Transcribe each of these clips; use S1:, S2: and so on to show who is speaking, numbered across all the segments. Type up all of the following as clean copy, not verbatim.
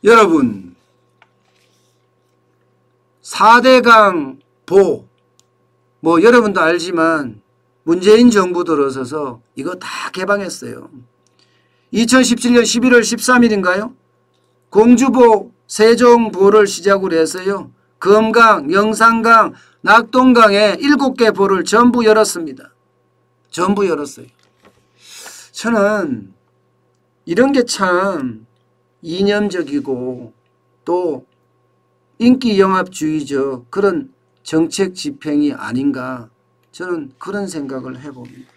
S1: 여러분 4대강 보 여러분도 알지만 문재인 정부 들어서서 이거 다 개방했어요. 2017년 11월 13일인가요? 공주보 세종보를 시작으로 해서요. 금강, 영산강, 낙동강에 7개 보를 전부 열었습니다. 전부 열었어요. 저는 이런 게 참 이념적이고 또 인기영합주의적 그런 정책 집행이 아닌가 저는 그런 생각을 해봅니다.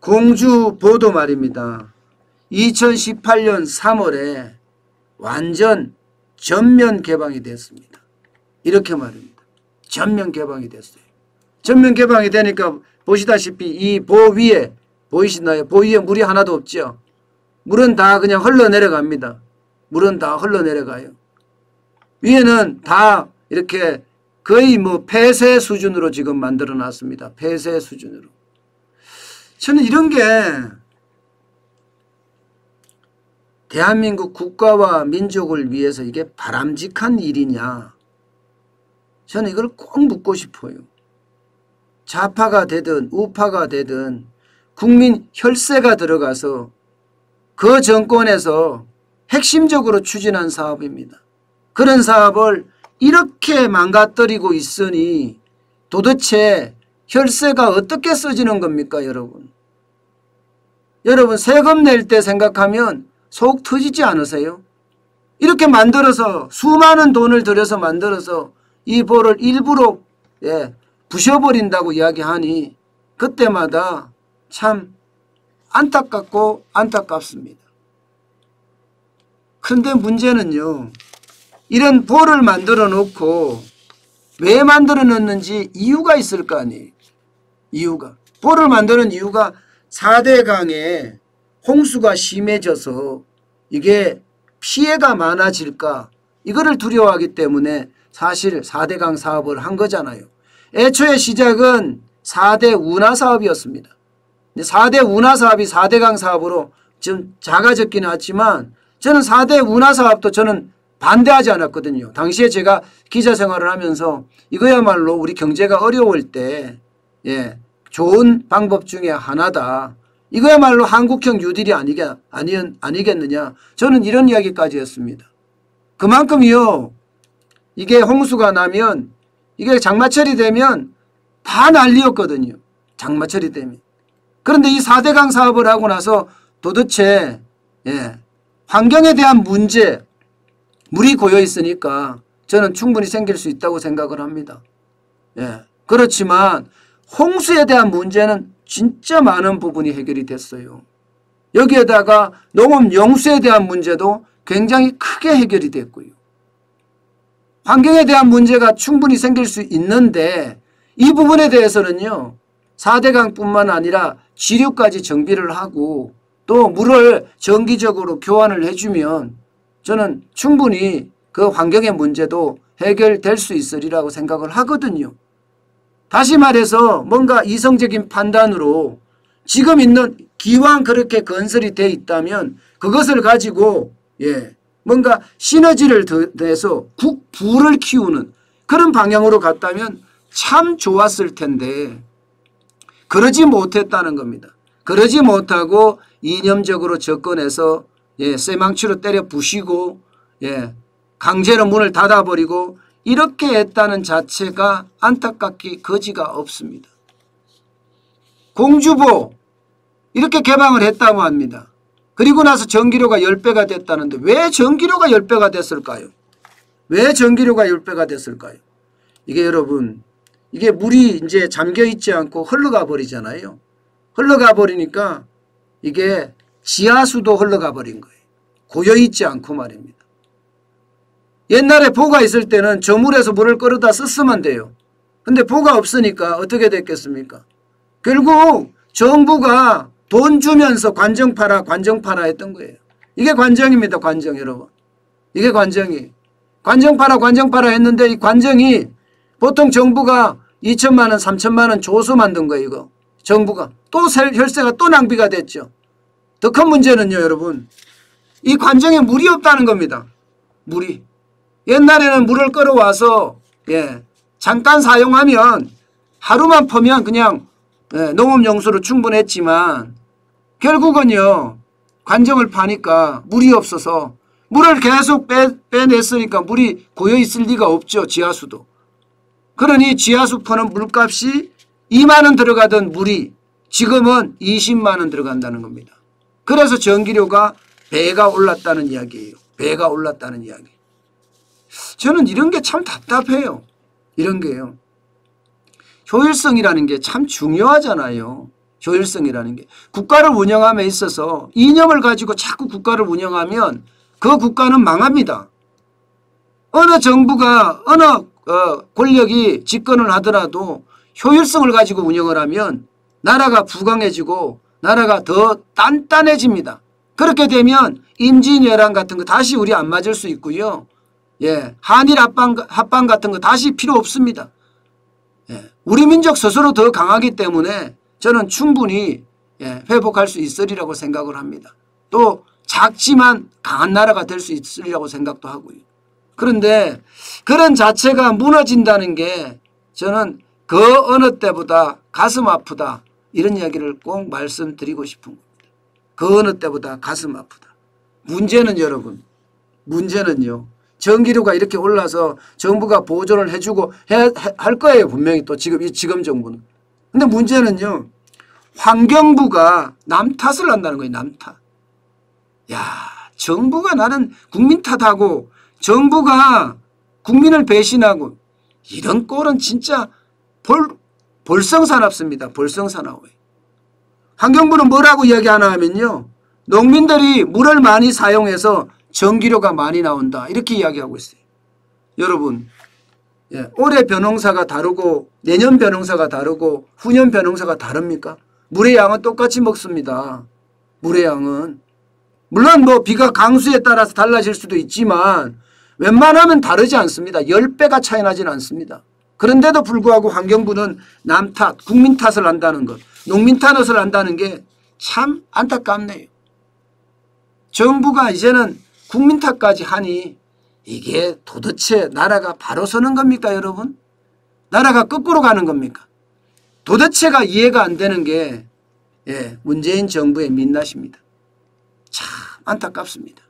S1: 공주보도 말입니다. 2018년 3월에 완전 전면 개방이 됐습니다. 이렇게 말입니다. 전면 개방이 됐어요. 전면 개방이 되니까 보시다시피 이 보 위에 보이시나요? 보 위에 물이 하나도 없죠. 물은 다 그냥 흘러내려갑니다. 물은 다 흘러내려가요. 위에는 다 이렇게 거의 폐쇄 수준으로 지금 만들어 놨습니다. 폐쇄 수준으로. 저는 이런 게 대한민국 국가와 민족을 위해서 이게 바람직한 일이냐. 저는 이걸 꼭 묻고 싶어요. 좌파가 되든 우파가 되든 국민 혈세가 들어가서 그 정권에서 핵심적으로 추진한 사업입니다. 그런 사업을 이렇게 망가뜨리고 있으니 도대체 혈세가 어떻게 써지는 겁니까, 여러분? 여러분 세금 낼 때 생각하면 속 터지지 않으세요? 이렇게 만들어서 수많은 돈을 들여서 만들어서 이 보를 일부러 부셔버린다고 이야기하니 그때마다 참 안타깝고 안타깝습니다. 그런데 문제는요. 이런 보를 만들어 놓고 왜 만들어 놨는지 이유가 있을 거 아니에요. 이유가. 보를 만드는 이유가 4대강에 홍수가 심해져서 이게 피해가 많아질까 이거를 두려워하기 때문에 사실 4대강 사업을 한 거잖아요. 애초에 시작은 4대 운하 사업이었습니다. 4대 운하 사업이 4대강 사업으로 지금 작아졌기는 하지만 저는 4대 운하 사업도 저는 반대하지 않았거든요. 당시에 제가 기자 생활을 하면서 이거야말로 우리 경제가 어려울 때 좋은 방법 중에 하나다. 이거야말로 한국형 뉴딜이 아니겠느냐. 저는 이런 이야기까지 했습니다. 그만큼이요. 이게 홍수가 나면 이게 장마철이 되면 다 난리였거든요. 장마철이 되면. 그런데 이 4대강 사업을 하고 나서 도대체 환경에 대한 문제 물이 고여 있으니까 저는 충분히 생길 수 있다고 생각을 합니다. 그렇지만 홍수에 대한 문제는 진짜 많은 부분이 해결이 됐어요. 여기에다가 농업 영수에 대한 문제도 굉장히 크게 해결이 됐고요. 환경에 대한 문제가 충분히 생길 수 있는데 이 부분에 대해서는요. 4대강뿐만 아니라 지류까지 정비를 하고 또 물을 정기적으로 교환을 해주면 저는 충분히 그 환경의 문제도 해결될 수 있으리라고 생각을 하거든요. 다시 말해서 뭔가 이성적인 판단으로 지금 있는 기왕 그렇게 건설이 돼 있다면 그것을 가지고 뭔가 시너지를 더해서 국부를 키우는 그런 방향으로 갔다면 참 좋았을 텐데 그러지 못했다는 겁니다. 그러지 못하고 이념적으로 접근해서 쇠망치로 때려 부시고 강제로 문을 닫아버리고 이렇게 했다는 자체가 안타깝기 거지가 없습니다. 공주보 이렇게 개방을 했다고 합니다. 그리고 나서 전기료가 10배가 됐다는데 왜 전기료가 10배가 됐을까요? 왜 전기료가 10배가 됐을까요? 이게 여러분 이게 물이 이제 잠겨 있지 않고 흘러가 버리잖아요. 흘러가 버리니까 이게 지하수도 흘러가 버린 거예요. 고여 있지 않고 말입니다. 옛날에 보가 있을 때는 저물에서 물을 끌어다 썼으면 돼요. 근데 보가 없으니까 어떻게 됐겠습니까? 결국 정부가 돈 주면서 관정 팔아 했던 거예요. 이게 관정입니다. 관정 여러분. 이게 관정이. 관정 팔아 했는데 이 관정이 보통 정부가 2천만 원 3천만 원 줘서 만든 거예요. 이거. 정부가. 또 혈세가 또 낭비가 됐죠. 더 큰 문제는요 여러분. 이 관정에 물이 없다는 겁니다. 물이. 옛날에는 물을 끌어와서 잠깐 사용하면 하루만 퍼면 그냥 농업용수로 충분했지만 결국은요 관정을 파니까 물이 없어서 물을 계속 빼냈으니까 물이 고여있을 리가 없죠. 지하수도. 그러니 지하수 퍼는 물값이 2만 원 들어가던 물이 지금은 20만 원 들어간다는 겁니다. 그래서 전기료가 배가 올랐다는 이야기예요. 배가 올랐다는 이야기. 저는 이런 게 참 답답해요. 이런 게요. 효율성이라는 게 참 중요하잖아요. 효율성이라는 게. 국가를 운영함에 있어서 이념을 가지고 자꾸 국가를 운영하면 그 국가는 망합니다. 어느 정부가 어느 권력이 집권을 하더라도 효율성을 가지고 운영을 하면 나라가 부강해지고 나라가 더 단단해집니다. 그렇게 되면 임진왜란 같은 거 다시 우리 안 맞을 수 있고요. 한일 합방 같은 거 다시 필요 없습니다. 우리 민족 스스로 더 강하기 때문에 저는 충분히 회복할 수 있으리라고 생각을 합니다. 또 작지만 강한 나라가 될 수 있으리라고 생각도 하고요. 그런데 그런 자체가 무너진다는 게 저는 그 어느 때보다 가슴 아프다. 이런 이야기를 꼭 말씀드리고 싶은 겁니다. 그 어느 때보다 가슴 아프다. 문제는 여러분, 문제는요. 전기료가 이렇게 올라서 정부가 보조를 해주고 할 거예요. 분명히 또 지금 정부는. 근데 문제는요. 환경부가 남 탓을 한다는 거예요. 남 탓. 야, 정부가 나는 국민 탓하고 정부가 국민을 배신하고 이런 꼴은 진짜 볼성사납습니다. 볼성사나워요. 환경부는 뭐라고 이야기하나 하면요. 농민들이 물을 많이 사용해서 전기료가 많이 나온다. 이렇게 이야기하고 있어요. 여러분, 올해 벼농사가 다르고 내년 벼농사가 다르고 후년 벼농사가 다릅니까? 물의 양은 똑같이 먹습니다. 물의 양은. 물론 뭐 비가 강수에 따라서 달라질 수도 있지만 웬만하면 다르지 않습니다. 10배가 차이 나지는 않습니다. 그런데도 불구하고 환경부는 남 탓, 국민 탓을 한다는 것, 농민 탓을 한다는 게 참 안타깝네요. 정부가 이제는 국민 탓까지 하니 이게 도대체 나라가 바로 서는 겁니까, 여러분? 나라가 거꾸로 가는 겁니까? 도대체가 이해가 안 되는 게 문재인 정부의 민낯입니다. 참 안타깝습니다.